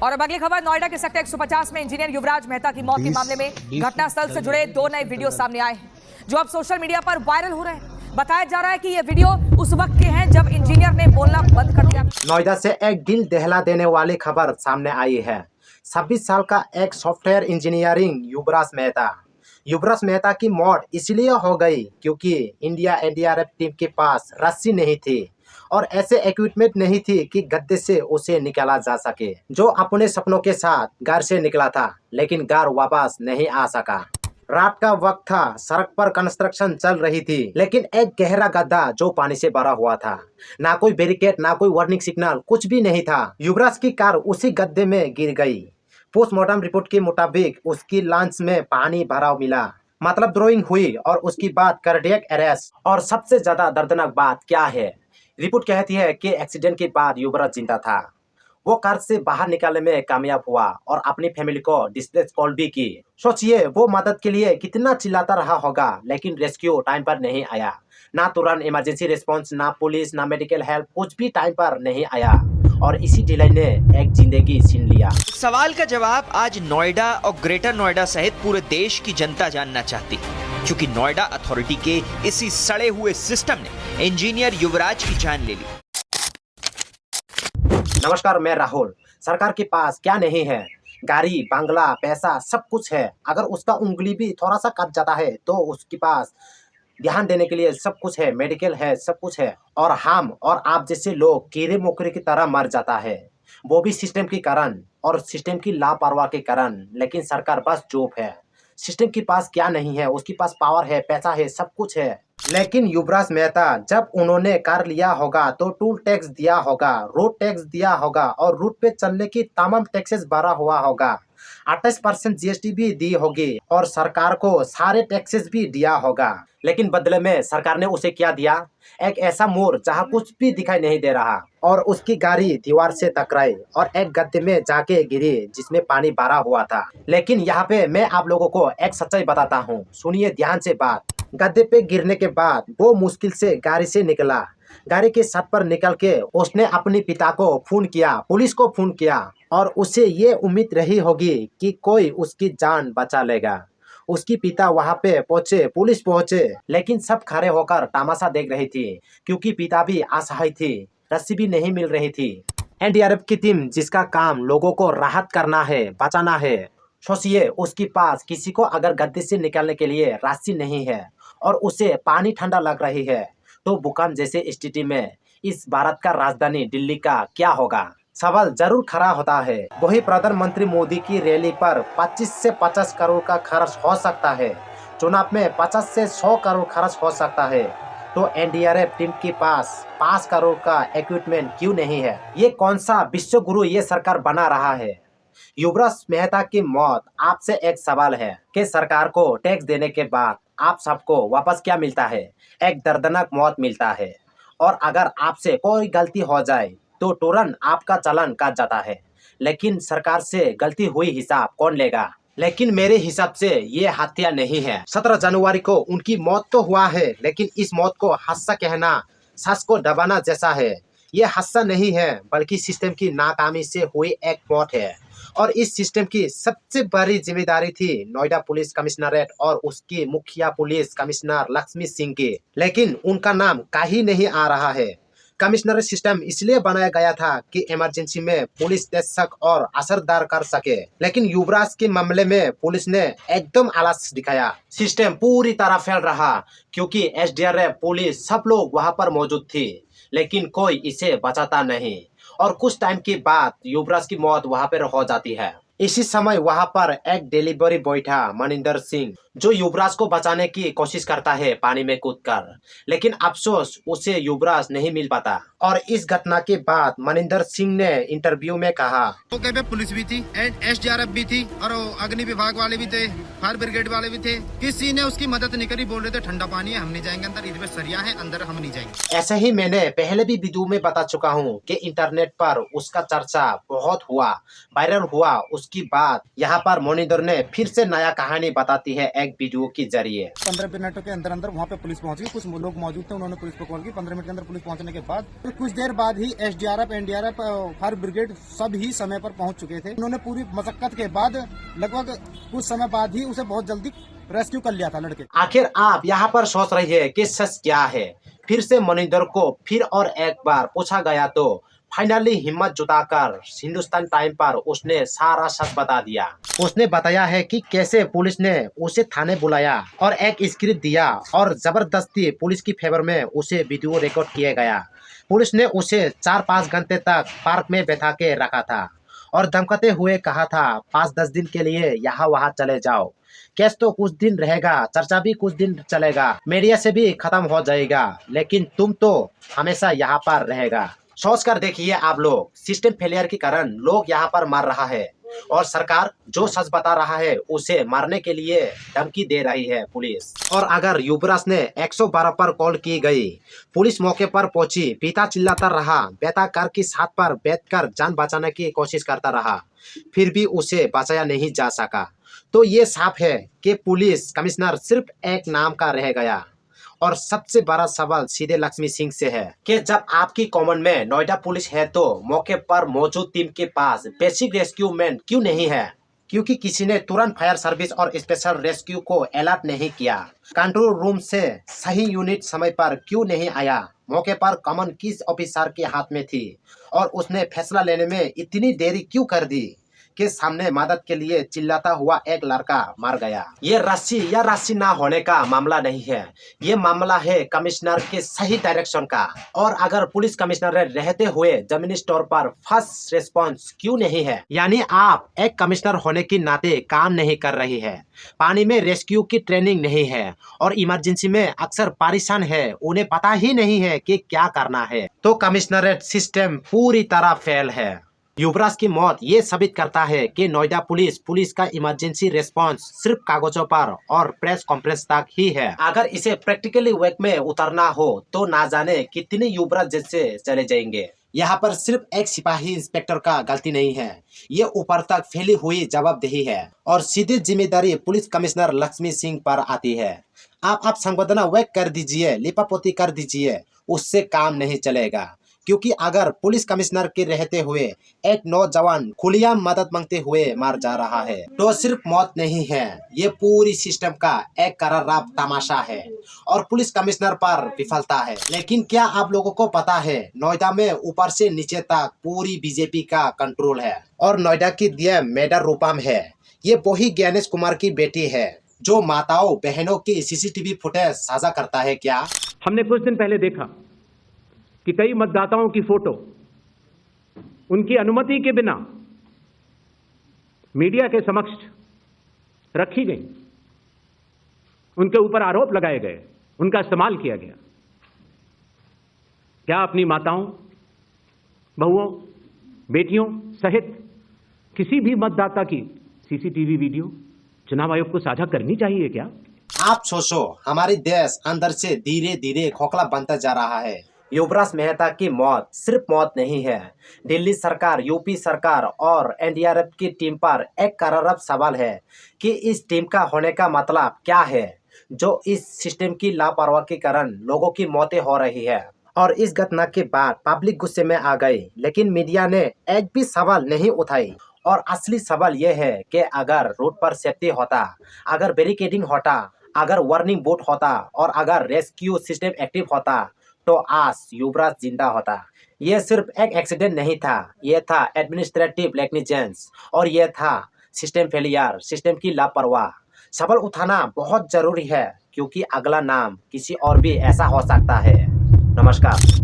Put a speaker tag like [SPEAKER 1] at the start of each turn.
[SPEAKER 1] और अब अगली खबर, नोएडा के सेक्टर 150 में इंजीनियर युवराज मेहता की मौत के मामले में घटनास्थल से जुड़े 2 नए वीडियो सामने आए हैं जो अब सोशल मीडिया पर वायरल हो रहे हैं। बताया जा रहा है कि ये वीडियो उस वक्त के हैं जब इंजीनियर ने बोलना बंद कर दिया।
[SPEAKER 2] नोएडा से एक दिल दहला देने वाली खबर सामने आई है। 26 साल का एक सॉफ्टवेयर इंजीनियरिंग युवराज मेहता की मौत इसलिए हो गई क्योंकि इंडिया एनडीआरएफ टीम के पास रस्सी नहीं थी और ऐसे इक्विपमेंट नहीं थी कि गड्ढे से उसे निकाला जा सके। जो अपने सपनों के साथ घर से निकला था लेकिन घर वापस नहीं आ सका। रात का वक्त था, सड़क पर कंस्ट्रक्शन चल रही थी, लेकिन एक गहरा गड्ढा जो पानी से भरा हुआ था। ना कोई बैरिकेड, ना कोई वार्निंग सिग्नल, कुछ भी नहीं था। युवराज की कार उसी गड्ढे में गिर गई। पोस्टमार्टम रिपोर्ट के मुताबिक उसकी लंग्स में पानी भरा मिला, मतलब ड्रॉइंग हुई और उसकी बाद कार्डियक अरेस्ट। और सबसे ज्यादा दर्दनाक बात क्या है, रिपोर्ट कहती है कि एक्सीडेंट के बाद युवराज जिंदा था। वो कार से बाहर निकालने में कामयाब हुआ और अपनी फैमिली को डिस्ट्रेस कॉल भी की। सोचिए वो मदद के लिए कितना चिल्लाता रहा होगा, लेकिन रेस्क्यू टाइम पर नहीं आया। ना तुरंत इमरजेंसी रिस्पांस, ना पुलिस, ना मेडिकल हेल्प, कुछ भी टाइम पर नहीं आया और इसी डिले ने एक जिंदगी छीन लिया।
[SPEAKER 3] सवाल का जवाब आज नोएडा और ग्रेटर नोएडा सहित पूरे देश की जनता जानना चाहती है, क्योंकि नोएडा अथॉरिटी के इसी सड़े हुए सिस्टम ने इंजीनियर युवराज की जान ले ली।
[SPEAKER 2] नमस्कार, मैं राहुल। सरकार के पास क्या नहीं है? गाड़ी, बंगला, पैसा, सब कुछ है। अगर उसका उंगली भी थोड़ा सा कट जाता है तो उसके पास ध्यान देने के लिए सब कुछ है, मेडिकल है, सब कुछ है। और हम और आप जैसे लोग कीड़े मकोड़े की तरह मर जाता है, वो भी सिस्टम के कारण और सिस्टम की लापरवाही के कारण। लेकिन सरकार बस चुप है। सिस्टम के पास क्या नहीं है? उसके पास पावर है, पैसा है, सब कुछ है। लेकिन युवराज मेहता, जब उन्होंने कार लिया होगा तो टूल टैक्स दिया होगा, रोड टैक्स दिया होगा और रूट पे चलने की तमाम टैक्सेस भरा हुआ होगा। 28% जीएसटी भी दी होगी और सरकार को सारे टैक्सेस भी दिया होगा। लेकिन बदले में सरकार ने उसे क्या दिया? एक ऐसा मोड़ जहाँ कुछ भी दिखाई नहीं दे रहा और उसकी गाड़ी दीवार से टकराई और एक गड्ढे में जाके गिरी जिसमें पानी भरा हुआ था। लेकिन यहाँ पे मैं आप लोगों को एक सच्चाई बताता हूँ, सुनिए ध्यान से बात। गड्ढे पे गिरने के बाद वो मुश्किल से गाड़ी से निकला। गाड़ी के छत पर निकल के उसने अपने पिता को फोन किया, पुलिस को फोन किया और उसे ये उम्मीद रही होगी कि कोई उसकी जान बचा लेगा। उसकी पिता वहां पे पहुंचे, पुलिस पहुंचे, लेकिन सब खड़े होकर तमाशा देख रही थी क्योंकि पिता भी असहाय थी, रस्सी भी नहीं मिल रही थी। एनडीआरएफ की टीम जिसका काम लोगों को राहत करना है, बचाना है, सोचिए उसके पास किसी को अगर गड्ढे से निकालने के लिए रस्सी नहीं है और उसे पानी ठंडा लग रही है तो भूकंप जैसे स्थिति में इस भारत का राजधानी दिल्ली का क्या होगा? सवाल जरूर खड़ा होता है। वही प्रधानमंत्री मोदी की रैली पर 25 से 50 करोड़ का खर्च हो सकता है, चुनाव में 50 से 100 करोड़ खर्च हो सकता है, तो एनडीआरएफ टीम के पास 5 करोड़ का इक्विपमेंट क्यों नहीं है? ये कौन सा विश्व गुरु ये सरकार बना रहा है? युवराज मेहता की मौत, आपसे एक सवाल है कि सरकार को टैक्स देने के बाद आप सबको वापस क्या मिलता है? एक दर्दनाक मौत मिलता है। और अगर आपसे कोई गलती हो जाए तो तुरंत आपका चालान काट जाता है। लेकिन सरकार से गलती हुई हिसाब कौन लेगा? लेकिन मेरे हिसाब से ये हत्या नहीं है। 17 जनवरी को उनकी मौत तो हुआ है, लेकिन इस मौत को हादसा कहना सच को दबाना जैसा है। ये हादसा नहीं है बल्कि सिस्टम की नाकामी से हुई एक मौत है। और इस सिस्टम की सबसे बड़ी जिम्मेदारी थी नोएडा पुलिस कमिश्नरेट और उसकी मुखिया पुलिस कमिश्नर लक्ष्मी सिंह की, लेकिन उनका नाम कहीं नहीं आ रहा है। कमिश्नरेट सिस्टम इसलिए बनाया गया था कि इमरजेंसी में पुलिस तेज और असरदार कर सके, लेकिन युवराज के मामले में पुलिस ने एकदम आलस दिखाया। सिस्टम पूरी तरह फेल रहा क्योंकि एसडीआरएफ, पुलिस, सब लोग वहां पर मौजूद थी, लेकिन कोई इसे बचाता नहीं। और कुछ टाइम के बाद युवराज की मौत वहां पर हो जाती है। इसी समय वहां पर एक डिलीवरी बॉय था, मनिंदर सिंह, जो युवराज को बचाने की कोशिश करता है पानी में कूदकर, लेकिन अफसोस उसे युवराज नहीं मिल पाता। और इस घटना के बाद मनिंदर सिंह ने इंटरव्यू में कहा,
[SPEAKER 4] मौके पे पुलिस भी थी, एसडीआरएफ भी थी और अग्नि विभाग वाले भी थे, फायर ब्रिगेड वाले भी थे, किसी ने उसकी मदद नहीं करी। बोल रहे थे ठंडा पानी है, हम नहीं जाएंगे अंदर, इसमें सरिया है, अंदर हम नहीं जाएंगे।
[SPEAKER 2] ऐसे ही मैंने पहले भी वीडियो में बता चुका हूँ कि इंटरनेट पर उसका चर्चा बहुत हुआ, वायरल हुआ। उसकी बाद यहाँ पर मोनिदर ने फिर से नया कहानी बताती है एक वीडियो के जरिए।
[SPEAKER 4] 15 मिनटों के अंदर अंदर वहाँ पे पुलिस पहुंच गई। कुछ लोग मौजूद थे, उन्होंने पुलिस को कॉल की। 15 मिनट के अंदर पुलिस पहुंचने के बाद कुछ देर बाद ही SDRF, NDRF, फायर ब्रिगेड सब ही समय पर पहुंच चुके थे। उन्होंने पूरी मशक्कत के बाद लगभग कुछ समय बाद ही उसे बहुत जल्दी रेस्क्यू कर लिया था लड़के।
[SPEAKER 2] आखिर आप यहाँ पर सोच रही है कि सच क्या है? फिर से मोनिदर को फिर और एक बार पूछा गया तो फाइनली हिम्मत जुटाकर हिंदुस्तान टाइम पर उसने सारा सच बता दिया। उसने बताया है कि कैसे पुलिस ने उसे थाने बुलाया और एक स्क्रिप्ट दिया और जबरदस्ती पुलिस की फेवर में उसे वीडियो रिकॉर्ड किया गया। पुलिस ने उसे 4-5 घंटे तक पार्क में बैठा के रखा था और धमकाते हुए कहा था 5-10 दिन के लिए यहाँ वहाँ चले जाओ। केस तो कुछ दिन रहेगा, चर्चा भी कुछ दिन चलेगा, मीडिया से भी खत्म हो जाएगा, लेकिन तुम तो हमेशा यहाँ पर रहेगा। सोच कर देखिए आप लोग, सिस्टम फेलियर के कारण लोग यहाँ पर मर रहा है और सरकार जो सच बता रहा है उसे मारने के लिए धमकी दे रही है पुलिस। और अगर युवराज ने 112 पर कॉल की गई, पुलिस मौके पर पहुंची, पिता चिल्लाता रहा, बेटा कार की छत पर बैठकर जान बचाने की कोशिश करता रहा, फिर भी उसे बचाया नहीं जा सका, तो ये साफ है कि पुलिस कमिश्नर सिर्फ एक नाम का रह गया। और सबसे बड़ा सवाल सीधे लक्ष्मी सिंह से है कि जब आपकी कॉमन में नोएडा पुलिस है तो मौके पर मौजूद टीम के पास बेसिक रेस्क्यू मैन क्यों नहीं है? क्योंकि किसी ने तुरंत फायर सर्विस और स्पेशल रेस्क्यू को अलर्ट नहीं किया। कंट्रोल रूम से सही यूनिट समय पर क्यों नहीं आया? मौके पर कॉमन किस ऑफिसर के हाथ में थी और उसने फैसला लेने में इतनी देरी क्यों कर दी के सामने मदद के लिए चिल्लाता हुआ एक लड़का मर गया। ये रस्सी या रस्सी ना होने का मामला नहीं है, ये मामला है कमिश्नर के सही डायरेक्शन का। और अगर पुलिस कमिश्नर रहते हुए जमीनी स्टोर पर फर्स्ट रिस्पांस क्यों नहीं है? यानी आप एक कमिश्नर होने के नाते काम नहीं कर रही है, पानी में रेस्क्यू की ट्रेनिंग नहीं है और इमरजेंसी में अक्सर परेशान है, उन्हें पता ही नहीं है कि क्या करना है, तो कमिश्नरेट सिस्टम पूरी तरह फेल है। युवराज की मौत ये साबित करता है कि नोएडा पुलिस का इमरजेंसी रिस्पांस सिर्फ कागजों पर और प्रेस कॉन्फ्रेंस तक ही है। अगर इसे प्रैक्टिकली वर्क में उतरना हो तो ना जाने कितने युवराज जैसे चले जाएंगे। यहाँ पर सिर्फ एक सिपाही इंस्पेक्टर का गलती नहीं है, ये ऊपर तक फैली हुई जवाबदेही है और सीधी जिम्मेदारी पुलिस कमिश्नर लक्ष्मी सिंह पर आती है। आप संवेदना व्यक्त कर दीजिए, लिपापोती कर दीजिए, उससे काम नहीं चलेगा। क्योंकि अगर पुलिस कमिश्नर के रहते हुए एक नौजवान खुलेआम मदद मांगते हुए मर जा रहा है तो सिर्फ मौत नहीं है, ये पूरी सिस्टम का एक करारा तमाशा है और पुलिस कमिश्नर पर विफलता है। लेकिन क्या आप लोगों को पता है, नोएडा में ऊपर से नीचे तक पूरी बीजेपी का कंट्रोल है और नोएडा की डीएम मेडर रूपम है, ये वही ज्ञानेश कुमार की बेटी है जो माताओं बहनों की CCTV फुटेज साझा करता है। क्या
[SPEAKER 5] हमने कुछ दिन पहले देखा कि कई मतदाताओं की फोटो उनकी अनुमति के बिना मीडिया के समक्ष रखी गई, उनके ऊपर आरोप लगाए गए, उनका इस्तेमाल किया गया। क्या अपनी माताओं, बहुओं, बेटियों सहित किसी भी मतदाता की CCTV वीडियो चुनाव आयोग को साझा करनी चाहिए क्या?
[SPEAKER 2] आप सोचो, हमारी देश अंदर से धीरे धीरे खोखला बनता जा रहा है। युवराज मेहता की मौत सिर्फ मौत नहीं है, दिल्ली सरकार, यूपी सरकार और NDRF की टीम पर एक करारा सवाल है कि इस टीम का होने का मतलब क्या है, जो इस सिस्टम की लापरवाही के कारण लोगों की मौतें हो रही है। और इस घटना के बाद पब्लिक गुस्से में आ गई, लेकिन मीडिया ने एक भी सवाल नहीं उठाई। और असली सवाल यह है कि अगर रोड पर सेफ्टी होता, अगर बैरिकेडिंग होता, अगर वार्निंग बोर्ड होता और अगर रेस्क्यू सिस्टम एक्टिव होता तो आज युवराज जिंदा होता। यह सिर्फ एक एक्सीडेंट नहीं था, यह था एडमिनिस्ट्रेटिव नेग्लिजेंस और यह था सिस्टम फेलियर, सिस्टम की लापरवाही। सवाल उठाना बहुत जरूरी है क्योंकि अगला नाम किसी और भी ऐसा हो सकता है। नमस्कार।